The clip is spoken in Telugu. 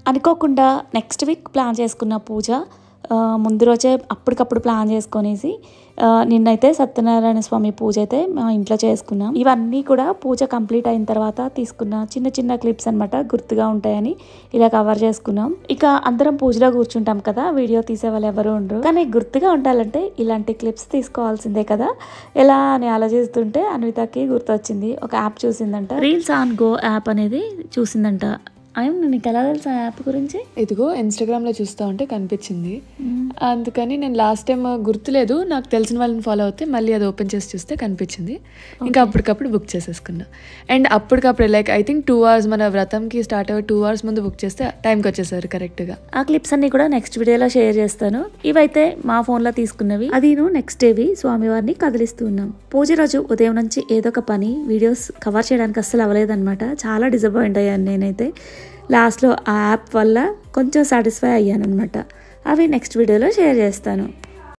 అనుకోకుండా నెక్స్ట్ వీక్ ప్లాన్ చేసుకున్న పూజ ముందు రోజే అప్పటికప్పుడు ప్లాన్ చేసుకొనేసి నిన్నైతే సత్యనారాయణ స్వామి పూజ అయితే మా ఇంట్లో చేసుకున్నాం. ఇవన్నీ కూడా పూజ కంప్లీట్ అయిన తర్వాత తీసుకున్న చిన్న చిన్న క్లిప్స్ అనమాట, గుర్తుగా ఉంటాయని ఇలా కవర్ చేసుకున్నాం. ఇక అందరం పూజలో కూర్చుంటాం కదా, వీడియో తీసే వాళ్ళు ఎవరు ఉండరు, కానీ గుర్తుగా ఉండాలంటే ఇలాంటి క్లిప్స్ తీసుకోవాల్సిందే కదా. ఎలా అని ఆలోచిస్తుంటే అన్వితకి గుర్తొచ్చింది, ఒక యాప్ చూసిందంట, రీల్స్ ఆన్ గో యాప్ అనేది చూసిందంట. నీకు ఎలా తెలుసు ఆ యాప్ గురించి? ఇదిగో ఇన్స్టాగ్రామ్లో చూస్తూ ఉంటే కనిపించింది, అందుకని నేను లాస్ట్ టైం గుర్తులేదు, నాకు తెలిసిన వాళ్ళని ఫాలో అవుతే మళ్ళీ అది ఓపెన్ చేసి చూస్తే కనిపించింది. ఇంకా అప్పటికప్పుడు బుక్ చేసేసుకున్నా. అండ్ అప్పటికప్పుడు లైక్ ఐ థింక్ 2 hours మన వ్రతంకి స్టార్ట్ అయ్యి 2 hours ముందు బుక్ చేస్తే టైంకి వచ్చేసారు కరెక్ట్గా. ఆ క్లిప్స్ అన్ని కూడా నెక్స్ట్ వీడియోలో షేర్ చేస్తాను. ఇవైతే మా ఫోన్లో తీసుకున్నవి, అది నెక్స్ట్ డేవి స్వామివారిని కదిలిస్తూ ఉన్నాం. పూజ రోజు ఉదయం నుంచి ఏదో ఒక పని వీడియోస్ కవర్ చేయడానికి అస్సలు అవ్వలేదన్నమాట. చాలా డిసప్పాయింట్ అయ్యాను నేనైతే. లాస్ట్లో ఆ యాప్ వల్ల కొంచెం సాటిస్ఫై అయ్యాను అనమాట. అవి నెక్స్ట్ వీడియోలో షేర్ చేస్తాను.